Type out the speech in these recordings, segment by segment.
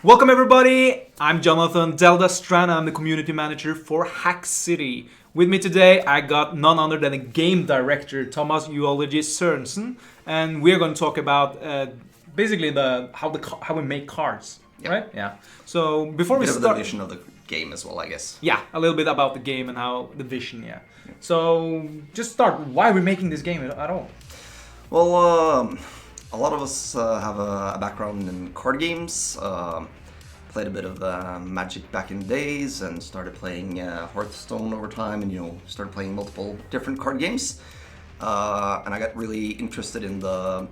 Welcome everybody, I'm Jonathan Delda-Strana, I'm the community manager for Haxity. With me today I got none other than the game director Thomas Eulogy Sørensen, and we're going to talk about basically how we make cards, right? Yeah. So before we start, the vision of the game as well, I guess. Yeah, a little bit about the game and how the vision, yeah. So just start, why we're making this game at all? Well, a lot of us have a background in card games. Played a bit of Magic back in the days, and started playing Hearthstone over time, and started playing multiple different card games. And I got really interested in the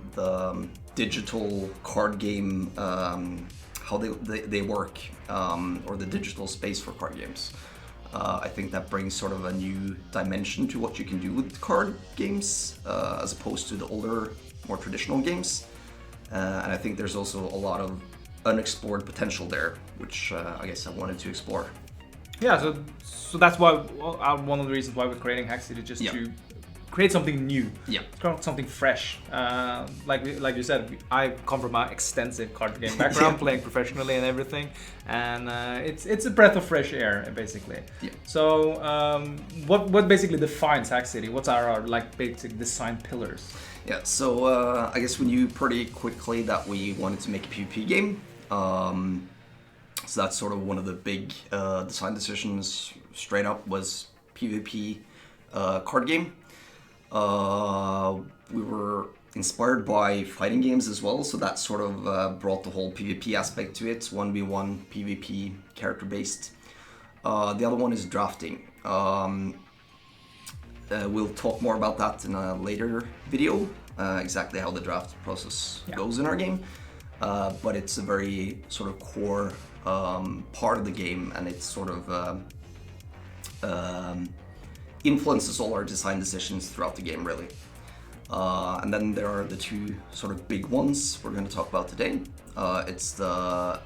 digital card game, how they work, or the digital space for card games. I think that brings sort of a new dimension to what you can do with card games, as opposed to the older, more traditional games. And I think there's also a lot of unexplored potential there, which I guess I wanted to explore. Yeah, so that's why one of the reasons why we're creating Haxity, just to create something new, something fresh. Like you said, I come from an extensive card game background, playing professionally and everything, and it's a breath of fresh air, basically. Yeah. So what basically defines Haxity? What's our like basic design pillars? Yeah. So I guess we knew pretty quickly that we wanted to make a PvP game. So that's sort of one of the big design decisions. Straight up was PvP card game. We were inspired by fighting games as well, so that sort of brought the whole PvP aspect to it. 1v1 PvP, character based. The other one is drafting. We'll talk more about that in a later video, exactly how the draft process goes in our game. But it's a very sort of core part of the game, and it's sort of influences all our design decisions throughout the game, really. And then there are the two sort of big ones we're going to talk about today. It's the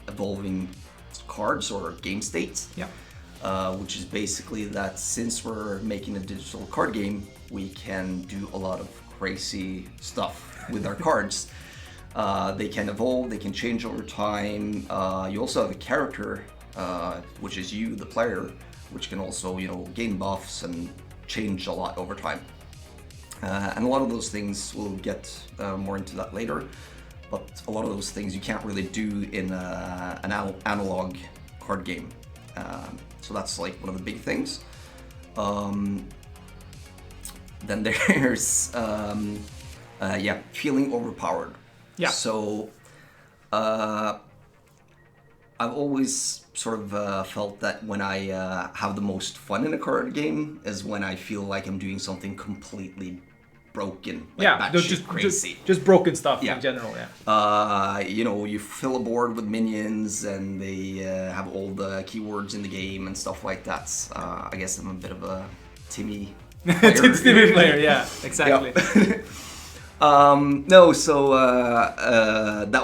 evolving cards, or game state, which is basically that since we're making a digital card game, we can do a lot of crazy stuff with our cards. They can evolve, they can change over time. You also have a character, which is you, the player, which can also, gain buffs and change a lot over time. And a lot of those things, we'll get more into that later, but a lot of those things you can't really do in an analog card game. So that's like one of the big things. Then there's, feeling overpowered. Yeah. So, I've always sort of felt that when I have the most fun in a card game is when I feel like I'm doing something completely broken. Like just broken stuff in general. Yeah. You fill a board with minions, and they have all the keywords in the game and stuff like that. I guess I'm a bit of a Timmy player. Timmy player, yeah, exactly. That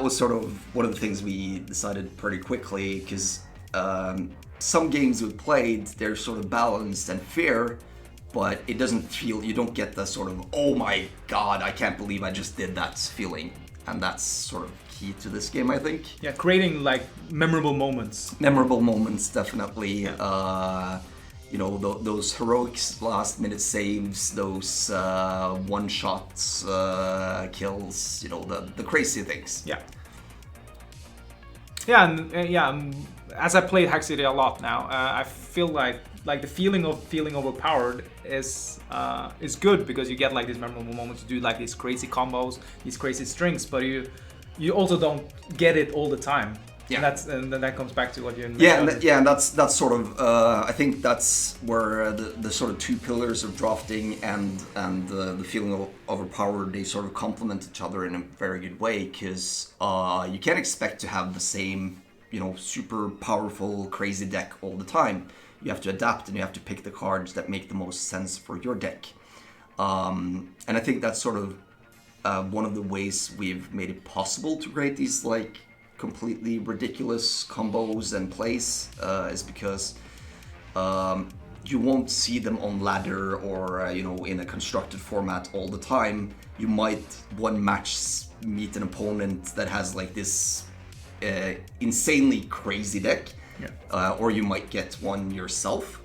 was sort of one of the things we decided pretty quickly, because some games we played, they're sort of balanced and fair, but it doesn't feel, you don't get the sort of, oh my god, I can't believe I just did that feeling. And that's sort of key to this game, I think. Yeah, creating like memorable moments. Memorable moments, definitely. Yeah. Those heroic last minute saves, those one shots kills, the crazy things. Yeah. As I played Haxity a lot now, I feel like the feeling of feeling overpowered is good, because you get like these memorable moments to do like these crazy combos, these crazy strings, but you also don't get it all the time. Yeah, and then that comes back to what you. And that's sort of. I think that's where the sort of two pillars of drafting and the feeling of overpowered, they sort of complement each other in a very good way, because you can't expect to have the same, super powerful crazy deck all the time. You have to adapt, and you have to pick the cards that make the most sense for your deck. And I think that's sort of one of the ways we've made it possible to create these like completely ridiculous combos and plays, is because you won't see them on ladder or in a constructed format all the time. You might one match meet an opponent that has like this insanely crazy deck, or you might get one yourself.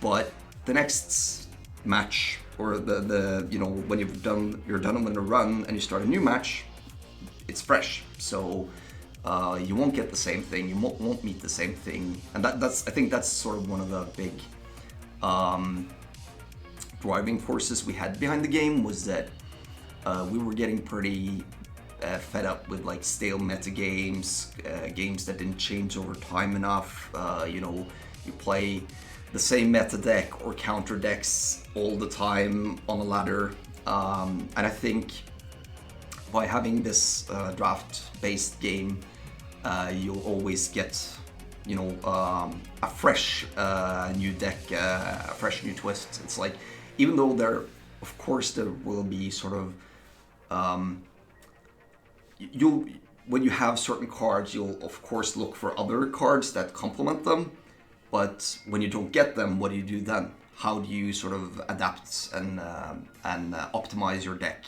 But the next match, or the you know, when you're done with a run and you start a new match, it's fresh. So you won't get the same thing. You won't meet the same thing, and I think that's sort of one of the big driving forces we had behind the game, was that we were getting pretty fed up with like stale meta games, games that didn't change over time enough. You know, you play the same meta deck or counter decks all the time on a ladder, and I think by having this draft-based game, you'll always get, you know, a fresh new deck, a fresh new twist. It's like, even though there will be sort of when you have certain cards, you'll of course look for other cards that complement them. But when you don't get them, what do you do then? How do you sort of adapt and optimize your deck?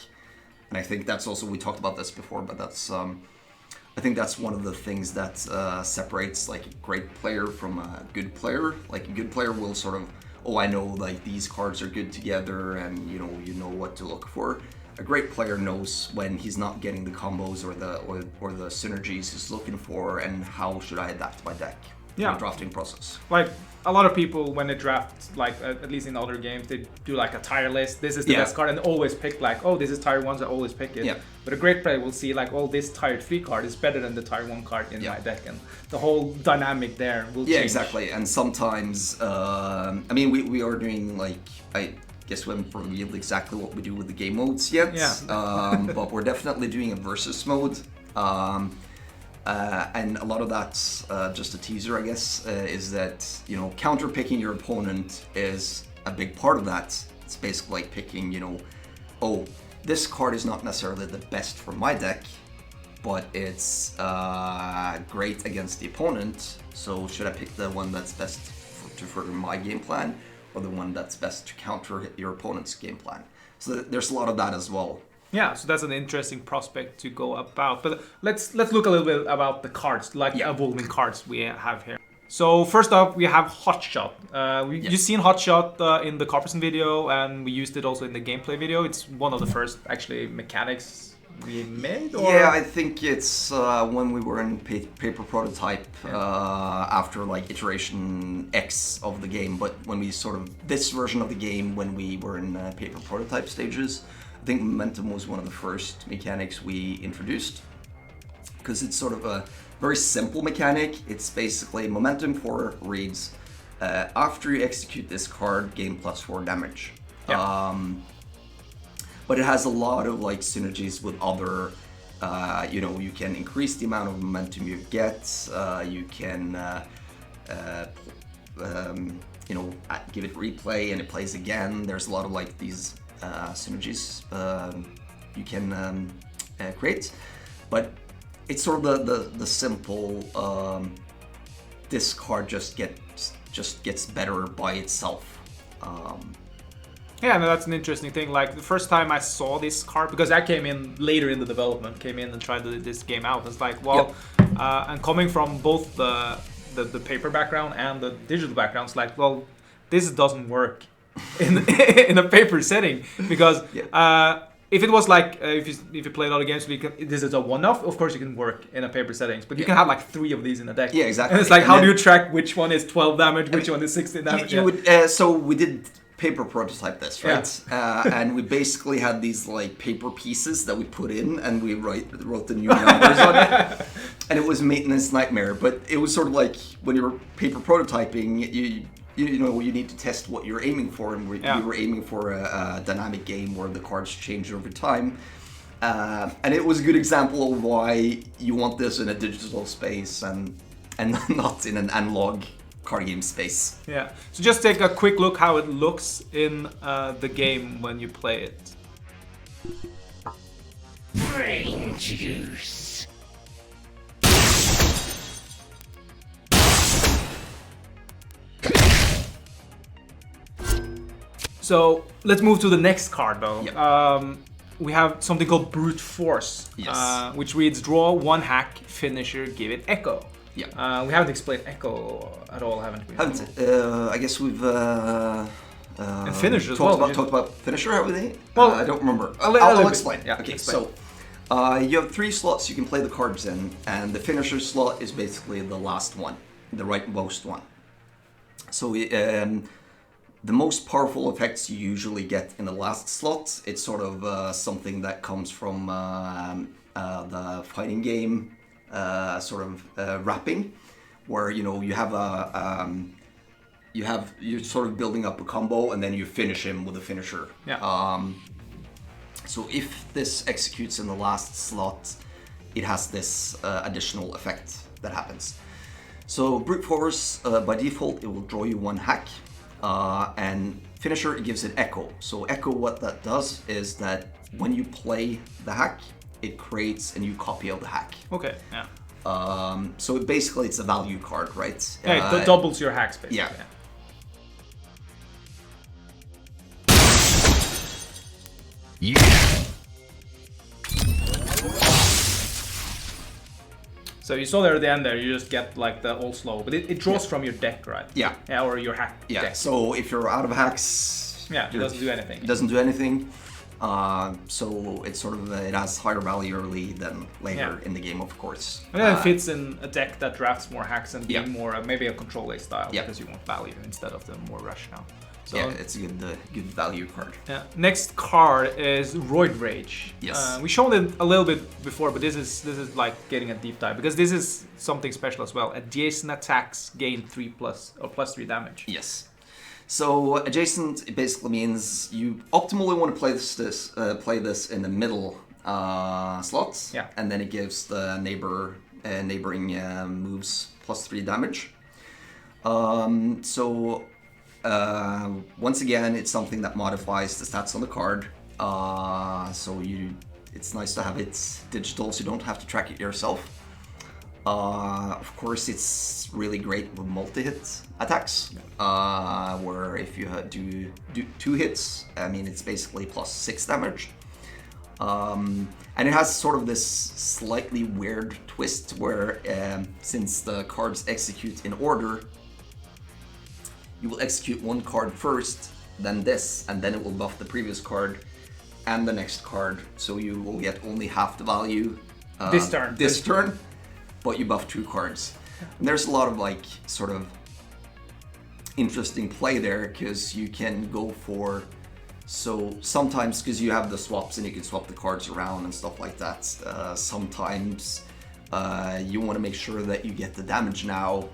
And I think that's also, we talked about this before, but that's I think that's one of the things that separates like a great player from a good player. Like a good player will sort of, oh, I know like these cards are good together, and you know what to look for. A great player knows when he's not getting the combos or the synergies he's looking for, and how should I adapt my deck. The drafting process. Like a lot of people, when they draft, like at least in other games, they do like a tier list. This is the best card, and always pick like, oh, this is tier 1, so I always pick it. But a great player will see like, oh, this tier 3 card is better than the tier 1 card in my deck, and the whole dynamic there will change. Exactly. And sometimes, I mean, we are doing like, I guess we haven't revealed exactly what we do with the game modes yet. But we're definitely doing a versus mode. And a lot of that's just a teaser, I guess, is that, you know, counter picking your opponent is a big part of that. It's basically like picking, you know, oh, this card is not necessarily the best for my deck, but it's great against the opponent. So should I pick the one that's best to further my game plan, or the one that's best to counter your opponent's game plan? So there's a lot of that as well. Yeah, so that's an interesting prospect to go about. But let's look a little bit about the cards, like the evolving cards we have here. So first up, we have Hotchop. You've seen Hotchop in the Carperson video, and we used it also in the gameplay video. It's one of the first, actually, mechanics we made? Or? Yeah, I think it's when we were in paper prototype after like iteration X of the game. But when we sort of, this version of the game, when we were in paper prototype stages, I think Momentum was one of the first mechanics we introduced, because it's sort of a very simple mechanic. It's basically Momentum 4 reads, after you execute this card, gain +4 damage. But it has a lot of like synergies with other, you know, you can increase the amount of momentum you get, you can, you know, give it replay and it plays again. There's a lot of like these synergies you can create, but it's sort of the simple. This card just gets better by itself. Yeah, no, that's an interesting thing. Like the first time I saw this card, because I came in later in the development, came in and tried this game out. It's like, well, and coming from both the paper background and the digital background, it's like, well, this doesn't work in a paper setting, because if it was like if you play a lot of games, this is a one-off. Of course, you can work in a paper settings, but you can have like 3 of these in a deck. Yeah, exactly. And it's like, how do you track which one is 12 damage, which one is 16 damage? You would. So we did paper prototype this, right? And we basically had these like paper pieces that we put in, and we wrote the new numbers on it, and it was a maintenance nightmare. But it was sort of like when you're paper prototyping, you know, you need to test what you're aiming for, and we were aiming for a dynamic game where the cards change over time. And it was a good example of why you want this in a digital space and not in an analog card game space. Yeah. So just take a quick look how it looks in the game when you play it. Brain juice. So let's move to the next card though. we have something called brute force, Yes. which reads draw one hack, finisher, give it echo. Yeah. We haven't explained echo at all, haven't we? Haven't I guess we've and finisher as talked well. talked about finisher, haven't we? Well, I don't remember. a little I'll bit. explain. Yeah, Okay, explain. so you have 3 slots you can play the cards in, and the finisher slot is basically the last one, the rightmost one. So the most powerful effects you usually get in the last slot, it's sort of something that comes from the fighting game sort of wrapping, where you have you're sort of building up a combo and then you finish him with a finisher. Yeah. So if this executes in the last slot, it has this additional effect that happens. So brute force, by default, it will draw you 1 hack, and finisher, it gives it echo. So echo, what that does is that when you play the hack, it creates a new copy of the hack. Okay. Yeah. So basically, it's a value card, right? Yeah, it doubles your hacks basically. yeah. Yeah. So you saw there at the end there, you just get like the all slow, but it draws from your deck, right? Yeah. Yeah, or your hack Yeah. deck. So if you're out of hacks, Yeah, it doesn't do anything. It doesn't do anything. So it's sort of it has higher value early than later Yeah. in the game, of course. And then it fits in a deck that drafts more hacks and being Yeah. more maybe a control A style Yeah. because you want value instead of the more rush now. So Yeah, it's a good value card. yeah. Next card is Roid Rage. Yes. We showed it a little bit before, but this is like getting a deep dive because this is something special as well. Adjacent attacks gain 3+ or +3 damage. Yes. So adjacent, it basically means you optimally want to play this in the middle slots. Yeah. And then it gives the neighboring moves +3 damage. Once again, it's something that modifies the stats on the card. It's nice to have it digital, so you don't have to track it yourself. Of course, it's really great with multi-hit attacks, where if you do 2 hits, I mean, it's basically +6 damage. And it has sort of this slightly weird twist where since the cards execute in order, you will execute 1 card first, then this, and then it will buff the previous card and the next card. So you will get only half the value this turn, but you buff 2 cards. And there's a lot of like sort of interesting play there because you can go for, so sometimes because you have the swaps and you can swap the cards around and stuff like that, sometimes you want to make sure that you get the damage now,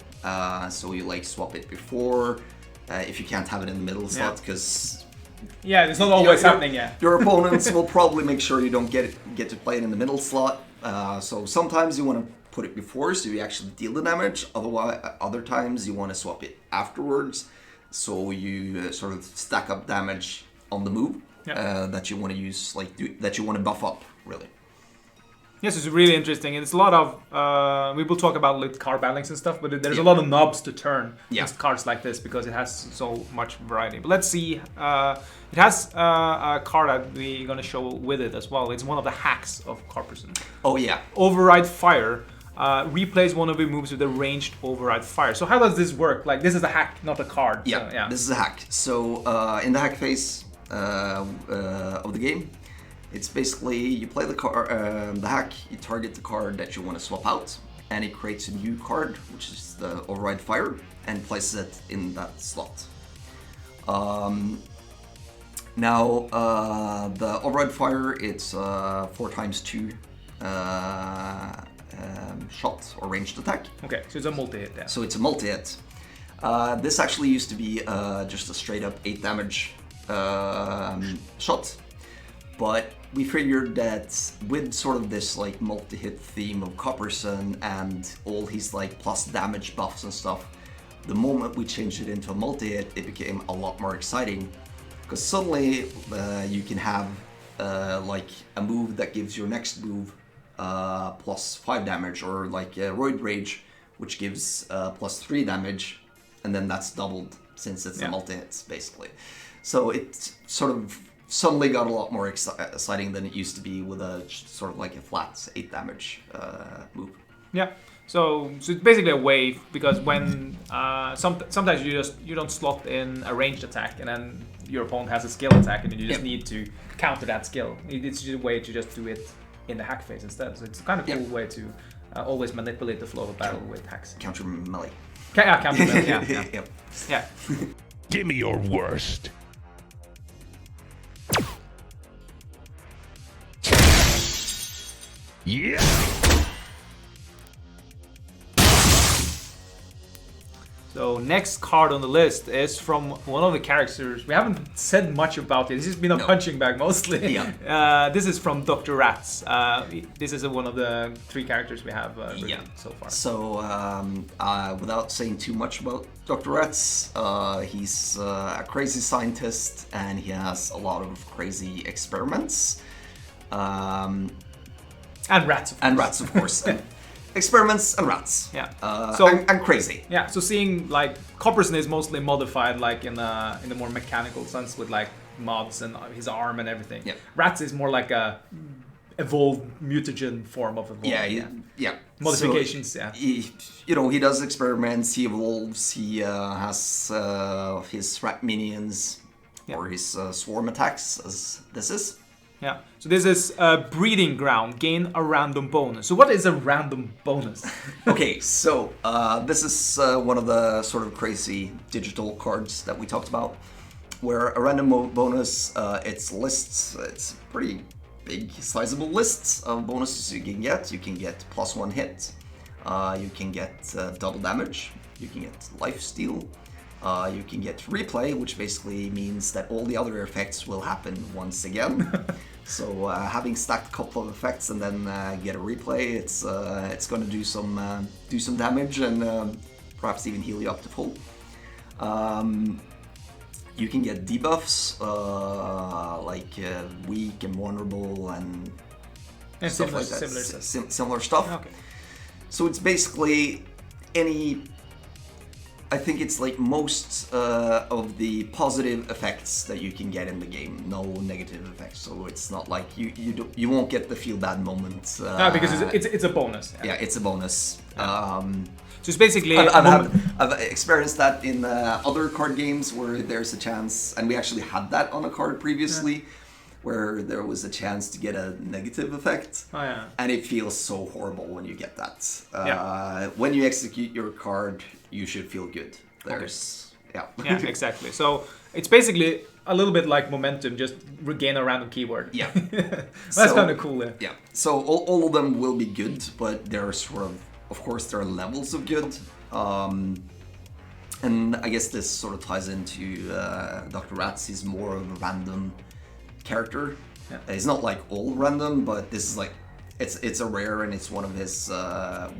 so you like swap it before if you can't have it in the middle slot, because Yeah, it's not always happening. Yeah. your opponents will probably make sure you don't get to play it in the middle slot. So sometimes you want to put it before so you actually deal the damage. Otherwise, other times you want to swap it afterwards, so you sort of stack up damage on the move that you want to use, that you want to buff up, really. Yes, it's really interesting. And it's a lot of, we will talk about like card balance and stuff, but there's a lot of knobs to turn against cards like this because it has so much variety. But let's see, it has a card that we're going to show with it as well. It's one of the hacks of Carperson. Oh yeah. Override Fire. Replace one of your moves with a ranged Override Fire. So how does this work? Like, this is a hack, not a card. Yeah, so, yeah. This is a hack. So in the hack phase of the game, it's basically you play the hack, you target the card that you want to swap out, and it creates a new card, which is the Override Fire, and places it in that slot. Now, the Override Fire, it's 4x2 shot or ranged attack. Okay, so it's a multi-hit. Yeah. So it's a multi-hit. This actually used to be just a straight up 8 damage shot, but we figured that with sort of this like multi-hit theme of Copperson and all his like plus damage buffs and stuff, the moment we changed it into a multi-hit, it became a lot more exciting, because suddenly you can have like a move that gives your next move +5 damage, or like Roid Rage, which gives +3 damage, and then that's doubled since it's a multi-hit basically. So it sort of suddenly got a lot more exciting than it used to be with a sort of like a flat 8 damage move. Yeah. So it's basically a wave, because when sometimes you don't slot in a ranged attack, and then your opponent has a skill attack, and you just need to counter that skill. It's just a way to just do it in the hack phase instead. So it's a kind of cool way to always manipulate the flow of battle with hacks. Counter melee. Counter melee. Yeah. Give me your worst. Yeah. So next card on the list is from one of the characters. We haven't said much about it. This has been a punching bag mostly. Yeah. This is from Dr. Rats. This is one of the 3 characters we have so far. So without saying too much about Dr. Rats, he's a crazy scientist, and he has a lot of crazy experiments. And rats, of course. And rats, of course. Experiments and rats. Yeah. And crazy. Yeah. So seeing like Copperson is mostly modified, like in the more mechanical sense, with like mods and his arm and everything. Yeah. Rats is more like a evolved mutagen form of evolved. Yeah. Modifications. So he does experiments. He evolves. He has his rat minions or his swarm attacks, as this is. Yeah, so this is a breeding ground, gain a random bonus. So what is a random bonus? Okay, so this is one of the sort of crazy digital cards that we talked about, where a random bonus, it's lists, it's pretty big, sizable lists of bonuses you can get. You can get +1 hit, you can get double damage, you can get lifesteal, you can get replay, which basically means that all the other effects will happen once again. So having stacked a couple of effects and then get a replay, it's going to do some damage and perhaps even heal you up to full. You can get debuffs like weak and vulnerable and stuff like that. Similar stuff. Okay. So it's basically I think it's like most of the positive effects that you can get in the game, no negative effects. So it's not like you won't get the feel bad moment. Because it's a bonus. Yeah, it's a bonus. So it's basically I've experienced that in other card games where there's a chance, and we actually had that on a card previously, where there was a chance to get a negative effect. Oh, yeah. And it feels so horrible when you get that. When you execute your card, you should feel good. Yeah, exactly. So it's basically a little bit like momentum, just regain a random keyword. Yeah. That's kind of cool. Yeah. So all of them will be good, but there are of course, there are levels of good. And I guess this sort of ties into Dr. Rats. He's more of a random character. Yeah. It's not like all random, but this is like it's a rare, and it's one of his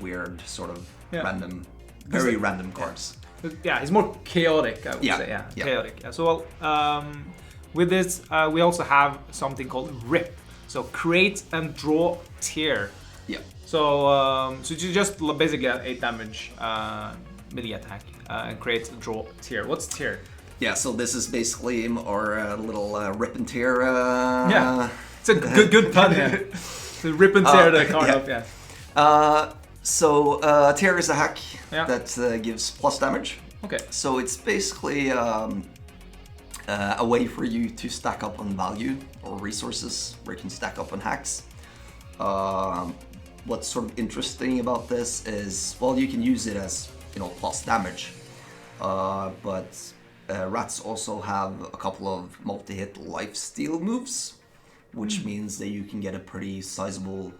weird sort of random, very random cards. Yeah, he's more chaotic, I would say. Yeah, chaotic. Yeah. So with this, we also have something called Rip. So create and draw tear. Yeah. So so you just basically have 8 damage melee attack and create and draw tear. What's tear? Yeah, so this is basically our little rip and tear. It's a good pun. Yeah. So rip and tear the card up. Yeah. So tear is a hack that gives plus damage. Okay. So it's basically a way for you to stack up on value or resources where you can stack up on hacks. What's sort of interesting about this is, well, you can use it as plus damage, but rats also have a couple of multi-hit lifesteal moves, which means that you can get a pretty sizable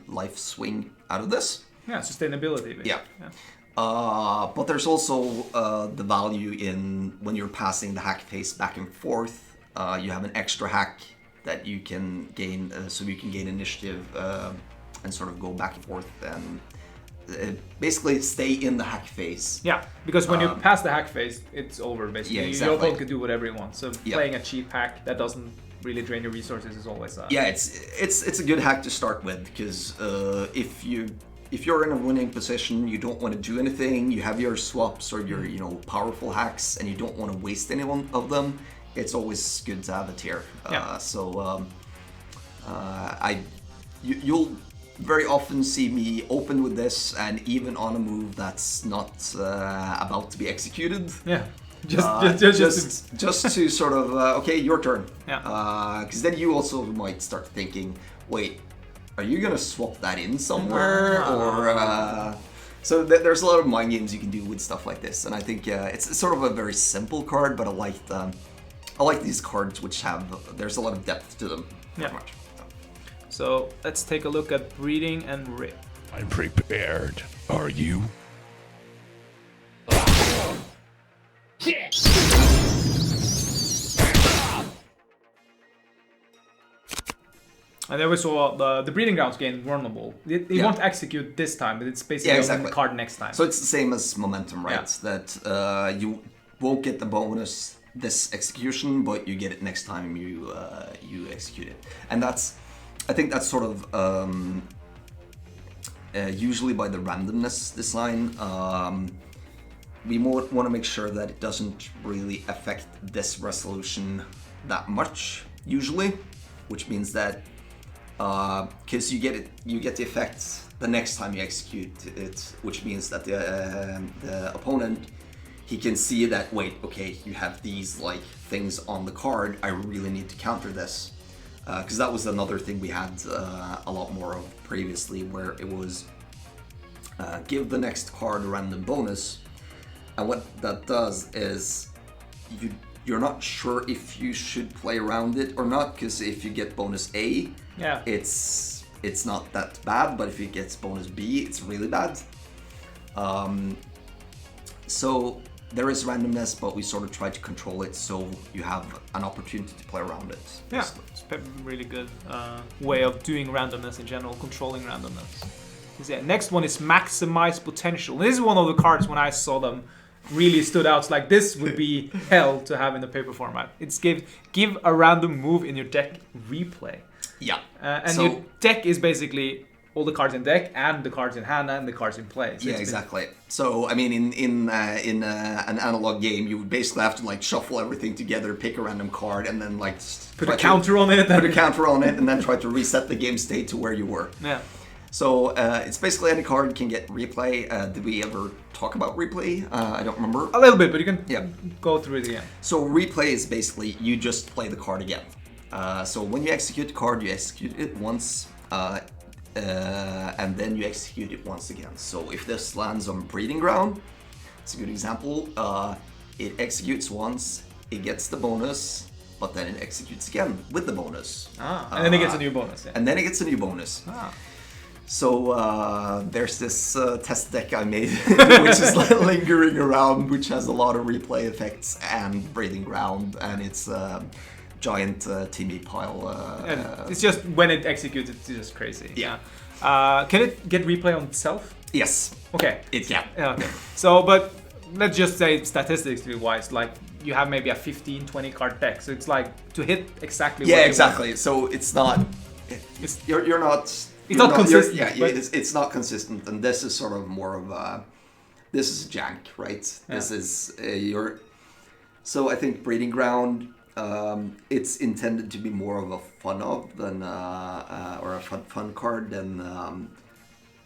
life swing out of this. Yeah, sustainability. Yeah. But there's also the value in when you're passing the hack phase back and forth, you have an extra hack that you can gain, so you can gain initiative and sort of go back and forth and basically stay in the hack phase. Yeah, because when you pass the hack phase, it's over basically. Yeah, exactly. Your opponent can do whatever you want. So playing a cheap hack that doesn't really drain your resources is always yeah, it's a good hack to start with, because if you're in a winning position, you don't want to do anything, you have your swaps or your powerful hacks, and you don't want to waste any one of them, it's always good to have it here. Yeah. You'll very often see me open with this, and even on a move that's not about to be executed. Yeah. Just to sort of okay, your turn. Yeah. Because then you also might start thinking, wait, are you gonna swap that in somewhere, or so there's a lot of mind games you can do with stuff like this, and I think it's sort of a very simple card, but I like these cards which there's a lot of depth to them. Yeah. Much. So let's take a look at breeding and rip. I'm prepared. Are you? And then we saw the breeding grounds gain vulnerable. It won't execute this time, but it's basically on the card next time. So it's the same as momentum, right? Yeah. That you won't get the bonus this execution, but you get it next time you execute it. And I think that's sort of usually by the randomness design. We want to make sure that it doesn't really affect this resolution that much usually, which means that because you get the effect the next time you execute it, which means that the opponent, he can see that, wait, okay, you have these like things on the card, I really need to counter this, because that was another thing we had a lot more of previously, where it was give the next card a random bonus, and what that does is you're not sure if you should play around it or not, because if you get bonus A, it's not that bad, but if it gets bonus B, it's really bad. So there is randomness, but we sort of try to control it so you have an opportunity to play around it. Yeah, it's a really good way of doing randomness in general, controlling randomness. Yeah, next one is maximize potential. This is one of the cards when I saw them really stood out. It's like this would be hell to have in the paper format. It's give a random move in your deck replay. Yeah. And your deck is basically all the cards in deck and the cards in hand and the cards in play. So yeah, exactly. So I mean, in an analog game, you would basically have to like shuffle everything together, pick a random card, and then like put a counter on it, and then try to reset the game state to where you were. Yeah. So it's basically any card can get replay. Did we ever talk about replay? I don't remember. A little bit, but you can go through it again. So replay is basically you just play the card again. So when you execute the card, you execute it once, and then you execute it once again. So if this lands on breeding ground, it's a good example. It executes once, it gets the bonus, but then it executes again with the bonus. And then it gets a new bonus. Yeah. And then it gets a new bonus. So there's this test deck I made, which is lingering around, which has a lot of replay effects and breeding ground, and it's giant Timmy pile. And it's just when it executes, it's just crazy. Yeah. Can it get replay on itself? Yes. Okay. It can. Okay. So, but let's just say statistically wise, like you have maybe a 15-20 card deck, so it's like to hit exactly. Yeah, exactly. So it's not. You're not. It's not consistent. It's not consistent, and this is sort of more of a. This is jank, right? Yeah. This is your. So I think breeding ground. It's intended to be more of a fun than or a fun card than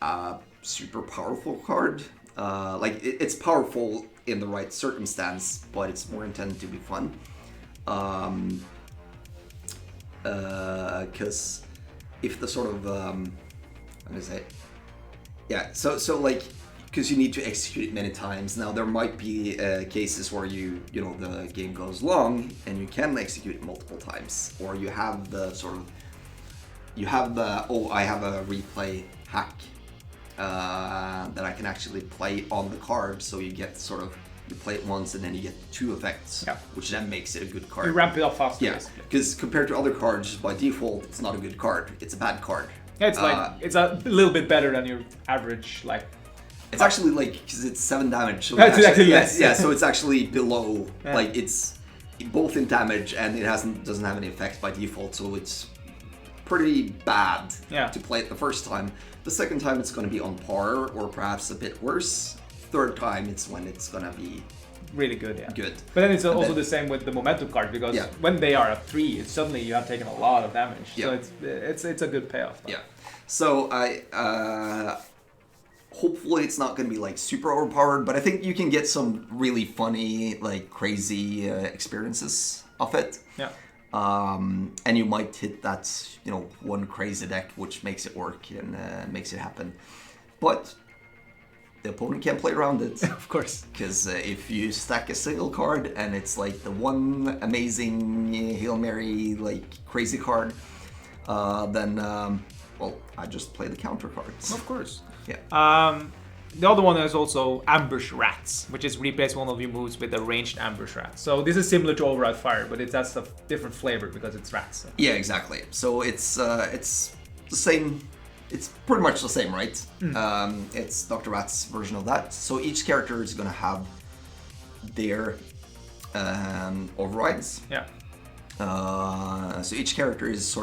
a super powerful card. Like it's powerful in the right circumstance, but it's more intended to be fun. Because if the sort of how do I say? Yeah. So like. Because you need to execute it many times. Now there might be cases where you know the game goes long and you can execute it multiple times, or you have the sort of I have a replay hack that I can actually play on the card, so you get sort of you play it once and then you get two effects, which then makes it a good card. You ramp it up faster. Yeah, because compared to other cards, by default, it's not a good card. It's a bad card. Yeah, it's like it's a little bit better than your average like. It's actually like because it's 7 damage. So that's actually less. Yeah, so it's actually below. Yeah. Like it's both in damage and it doesn't have any effects by default. So it's pretty bad to play it the first time. The second time it's going to be on par or perhaps a bit worse. Third time it's when it's going to be really good. Yeah. good. But then it's And also then- the same with the momentum card because Yeah. when they are at 3, suddenly you have taken a lot of damage. So Yeah. it's a good payoff. Yeah. So hopefully it's not going to be like super overpowered, but I think you can get some really funny, like crazy experiences of it. Yeah. And you might hit that, one crazy deck which makes it work and makes it happen. But the opponent can't play around it. Of course. Because if you stack a single card and it's like the one amazing Hail Mary, like crazy card, then, I just play the counter cards. Of course. Yeah. The other one is also Ambush Rats, which is replace one of your moves with a ranged Ambush Rat. So this is similar to Override Fire, but it has a different flavor because it's rats. So. Yeah, exactly. So it's the same. It's pretty much the same, right? It's Dr. Rat's version of that. So each character is going to have their overrides. Yeah. So each character is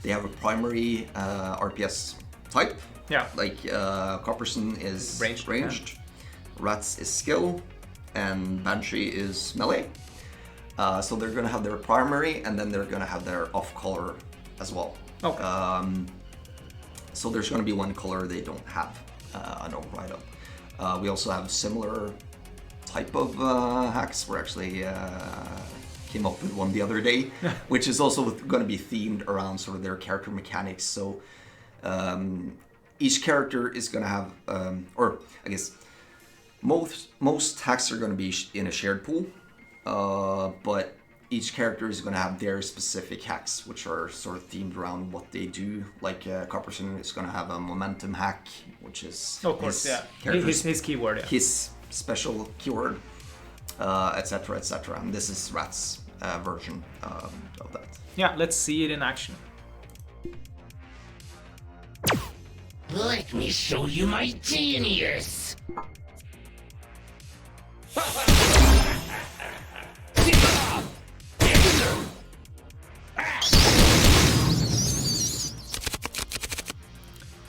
they have a primary RPS type. Yeah. Like Copperson is Ranged, Rats is skill, and Banshee is melee. So they're going to have their primary, and then they're going to have their off-color as well. Okay. So there's going to be one color they don't have an override of. We also have similar type of hacks. We're actually came up with one the other day, which is also going to be themed around sort of their character mechanics. So each character is going to have, or I guess most hacks are going to be in a shared pool, but each character is going to have their specific hacks, which are sort of themed around what they do. Like Copperson is going to have a momentum hack, which is Of course, his keyword, yeah. his special keyword, etc., etc. And this is Rat's version of that. Yeah, let's see it in action. Let me show you my genius!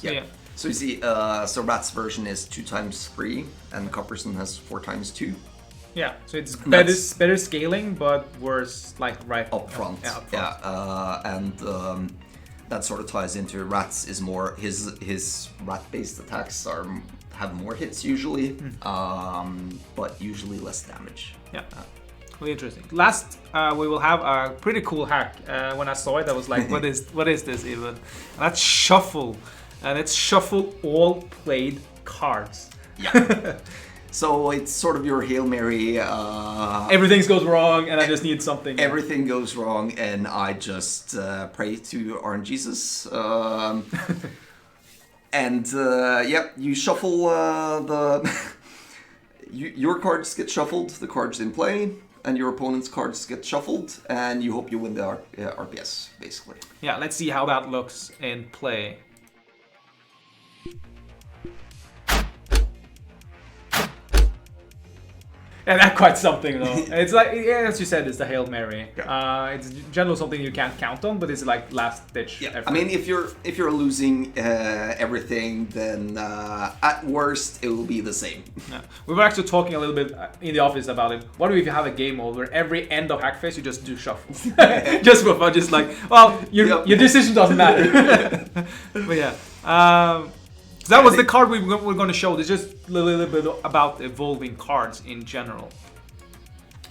Yeah. So you see, so Rat's version is 2x3, and Copperson has 4x2. Yeah, so it's And better scaling, but worse, like right Up front. Yeah, up front. Yeah, and that sort of ties into Rat's is more his rat-based attacks have more hits usually, but usually less damage. Yeah. Really interesting. Last, we will have a pretty cool hack. When I saw it, I was like, what is this even? And that's shuffle. And it's shuffle all played cards. Yeah. So it's sort of your Hail Mary. Everything goes wrong, and I just need something. Everything goes wrong, and I just pray to RNGesus. And you shuffle your cards get shuffled, the cards in play, and your opponent's cards get shuffled, and you hope you win the RPS, basically. Yeah, let's see how that looks in play. Yeah, that's quite something though. It's like, as you said, it's the Hail Mary. It's in general something you can't count on, but it's like last ditch. Yeah, effort. I mean, if you're losing everything, then at worst it will be the same. Yeah. We were actually talking a little bit in the office about it. What if you have a game mode where every end of hack phase you just do shuffles? Just for fun, just like, well, your decision doesn't matter. But yeah. So that was the card we're going to show. There's just a little bit about evolving cards in general.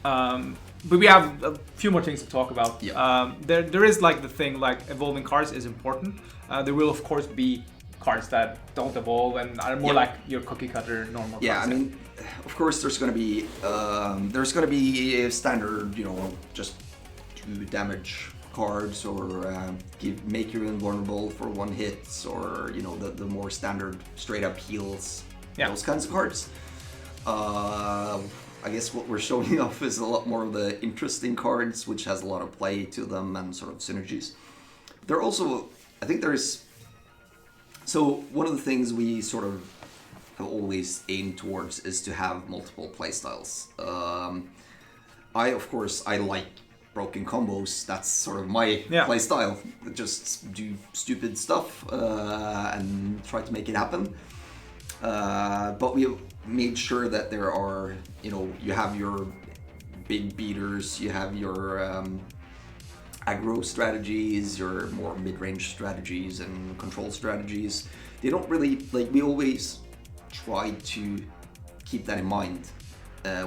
But we have a few more things to talk about. Yeah. There is like the thing, like evolving cards is important. There will of course be cards that don't evolve and are more like your cookie cutter normal Yeah, cards. I mean, of course there's going to be a standard, just 2 damage cards, or make you invulnerable for 1 hit, or the more standard straight up heals, those kinds of cards. I guess what we're showing off is a lot more of the interesting cards, which has a lot of play to them and sort of synergies. There also, I think there's, so one of the things we sort of have always aimed towards is to have multiple playstyles. I like broken combos. That's sort of my play style. Just do stupid stuff and try to make it happen. But made sure that there are, you have your big beaters, you have your aggro strategies, your more mid-range strategies and control strategies. They don't really, like, we always tried to keep that in mind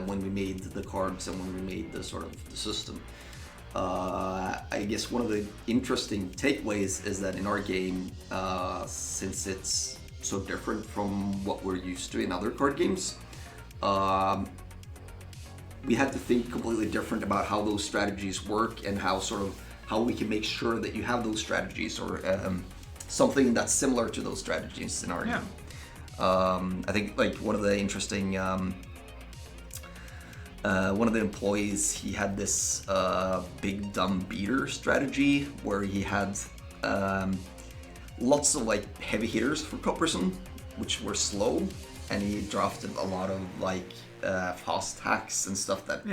when we made the cards and when we made the sort of the system. I guess one of the interesting takeaways is that in our game, since it's so different from what we're used to in other card games, we had to think completely different about how those strategies work and how we can make sure that you have those strategies or something that's similar to those strategies in our game. I think like one of the interesting one of the employees, he had this big dumb beater strategy where he had lots of like heavy hitters for Copperson, which were slow, and he drafted a lot of like fast hacks and stuff that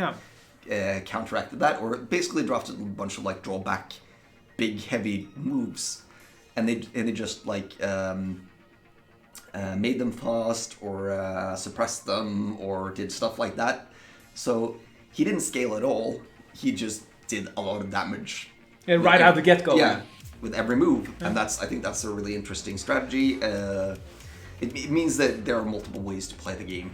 counteracted that, or basically drafted a bunch of like drawback, big heavy moves, and they just like made them fast or suppressed them or did stuff like that. So he didn't scale at all. He just did a lot of damage. And right out the get-go. Yeah, with every move, and I think that's a really interesting strategy. It means that there are multiple ways to play the game.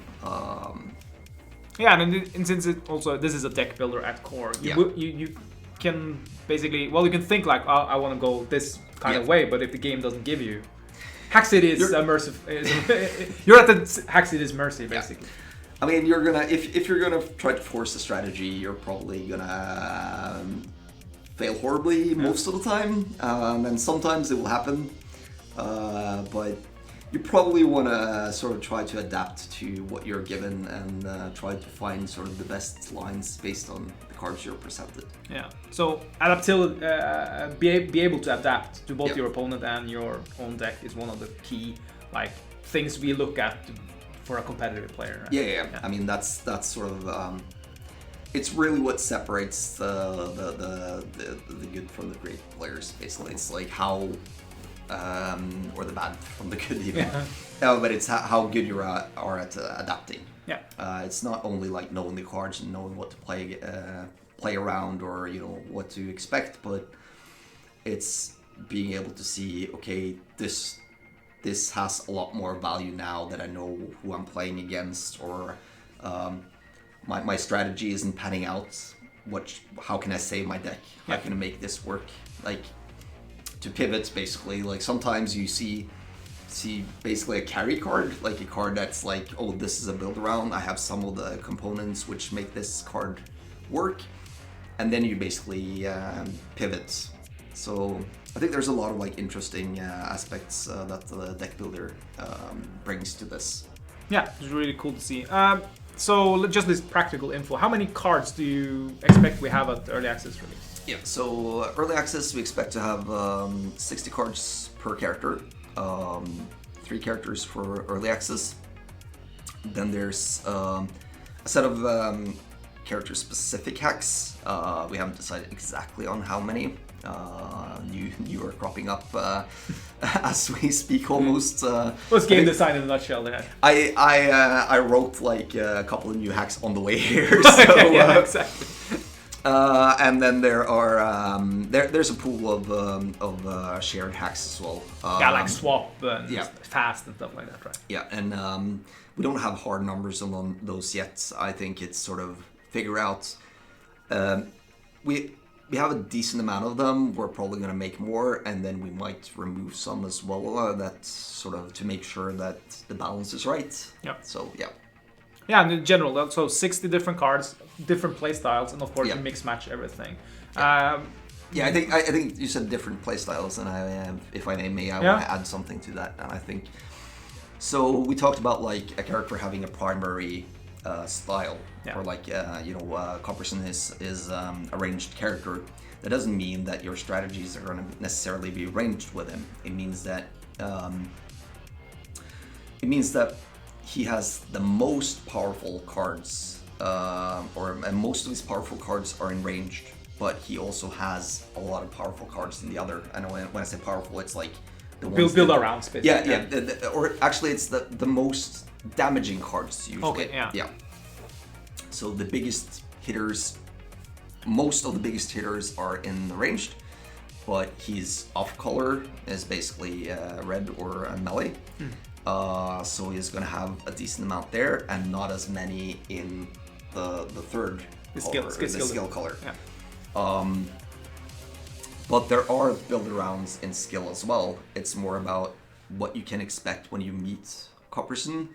Yeah, and since this is a deck builder at core, you can basically, you can think like, oh, I want to go this kind of way, but if the game doesn't give you, Haxity is immersive. You're at the Haxity's mercy, basically. Yeah. I mean, you're gonna if you're gonna try to force a strategy, you're probably gonna fail horribly most of the time, and sometimes it will happen. But you probably want to sort of try to adapt to what you're given and try to find sort of the best lines based on the cards you're presented. Yeah. So adaptability, be able to adapt to both your opponent and your own deck is one of the key things we look at for a competitive player. Right? Yeah. I mean, that's sort of it's really what separates the good from the great players. Basically, it's like how or the bad from the good even. But it's how good you are at adapting. Yeah. It's not only like knowing the cards and knowing what to play around or what to expect, but it's being able to see, okay, this has a lot more value now that I know who I'm playing against, or my strategy isn't panning out. How can I save my deck? How can I make this work? Like, to pivot, basically. Like, sometimes you see basically a carry card, like a card that's like, oh, this is a build around, I have some of the components which make this card work, and then you basically pivot. So I think there's a lot of interesting aspects that the deck builder brings to this. Yeah, it's really cool to see. So just this practical info, how many cards do you expect we have at early access release? Yeah, so early access we expect to have 60 cards per character, 3 characters for early access. Then there's a set of character specific hacks. We haven't decided exactly on how many. You are cropping up as we speak almost. What's game design in a nutshell there? I wrote a couple of new hacks on the way here. So, exactly. And then there are there's a pool of shared hacks as well. Like swap and fast and stuff like that, right? Yeah, and we don't have hard numbers on those yet. I think it's sort of figure out. We have a decent amount of them. We're probably going to make more, and then we might remove some as well. That's sort of to make sure that the balance is right. Yeah. So yeah. Yeah, and in general, so 60 different cards, different play styles, and of course you mix match everything. Yeah, I think you said different play styles, and if I may, I want to add something to that. And I think so. We talked about a character having a primary style, or Copperson is a ranged character. That doesn't mean that your strategies are going to necessarily be ranged with him. It means that he has the most powerful cards, and most of his powerful cards are in ranged, but he also has a lot of powerful cards in the other. I know when I say powerful, it's like the ones Build that- around basically. Yeah. Or actually, it's the most damaging cards usually. Okay, yeah. Yeah. So the biggest hitters, most of the biggest hitters are in the ranged, but he's off color is basically red or melee. So he's gonna have a decent amount there, and not as many in the third color, skill color. Yeah. But there are build arounds in skill as well. It's more about what you can expect when you meet Copperson.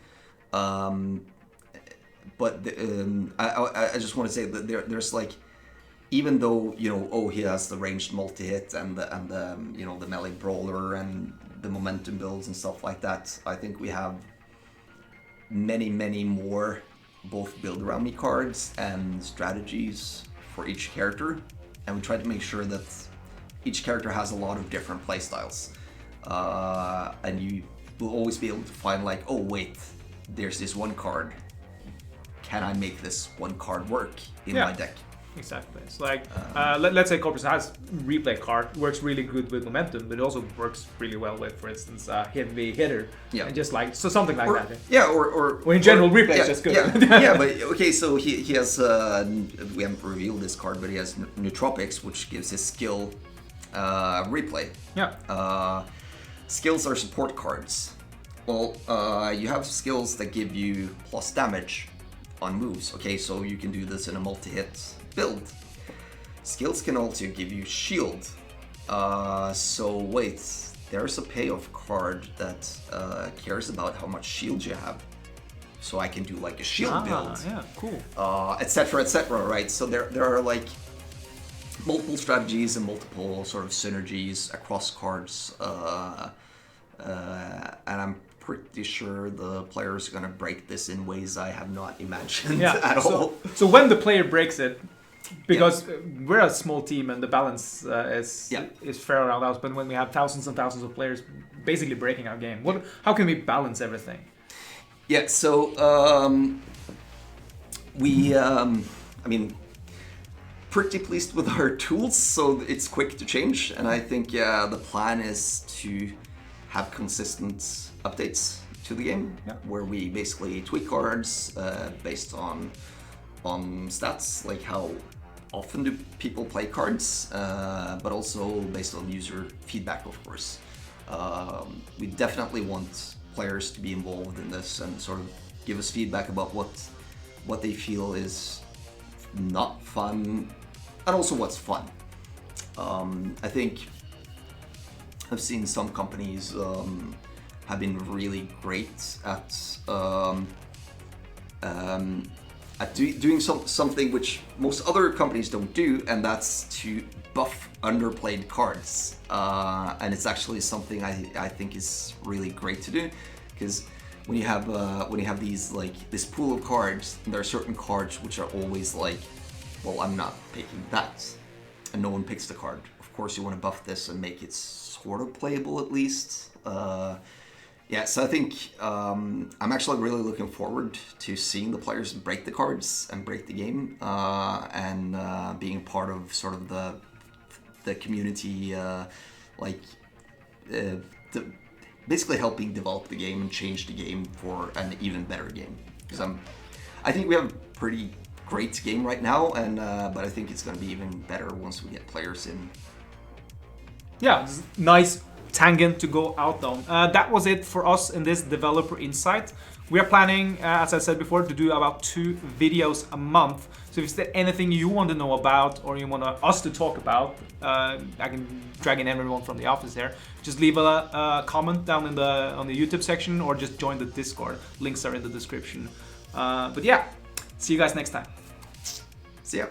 But I just want to say that there's like, even though he has the ranged multi-hit and the the melee brawler and the momentum builds and stuff like that, I think we have many more both build around me cards and strategies for each character, and we try to make sure that each character has a lot of different playstyles, and you will always be able to find like, oh wait, there's this one card. Can I make this one card work in my deck? Exactly. It's like, let's say Corpus has replay card, works really good with momentum, but it also works really well with, for instance, heavy hitter. Yeah. And just like, so something like that. Yeah, or in general, replay is just good. Yeah, but okay, so he has, we haven't revealed this card, but he has Nootropics, which gives his skill replay. Yeah. Skills are support cards. Well, you have skills that give you plus damage on moves. Okay, so you can do this in a multi-hit build. Skills can also give you shield. So wait, there's a payoff card that cares about how much shield you have. So I can do like a shield build. Yeah, cool. Etc. Right? So there are like multiple strategies and multiple sort of synergies across cards. And I'm pretty sure the players are gonna break this in ways I have not imagined at all. So when the player breaks it, because we're a small team and the balance is fair around us, but when we have thousands and thousands of players basically breaking our game, how can we balance everything? Yeah, so I mean, pretty pleased with our tools, so it's quick to change, and I think the plan is to have consistent updates to the game, where we basically tweak cards based on stats, like how often do people play cards, but also based on user feedback, of course. We definitely want players to be involved in this and sort of give us feedback about what they feel is not fun, and also what's fun. I think I've seen some companies have been really great at doing something which most other companies don't do, and that's to buff underplayed cards. And it's actually something I think is really great to do, because when you have these like this pool of cards, there are certain cards which are always like, well, I'm not picking that, and no one picks the card. Of course, you want to buff this and make it sort of playable at least. Yeah, so I think I'm actually really looking forward to seeing the players break the cards and break the game, and being part of sort of the community, basically helping develop the game and change the game for an even better game. Because I think we have a pretty great game right now, and but I think it's going to be even better once we get players in. Yeah, nice tangent to go out on. That was it for us in this developer insight. We are planning, as I said before, to do about 2 videos a month. So if there's anything you want to know about, or you want us to talk about, I can drag in everyone from the office here. Just leave a comment down on the YouTube section, or just join the Discord. Links are in the description. But yeah, see you guys next time. See ya.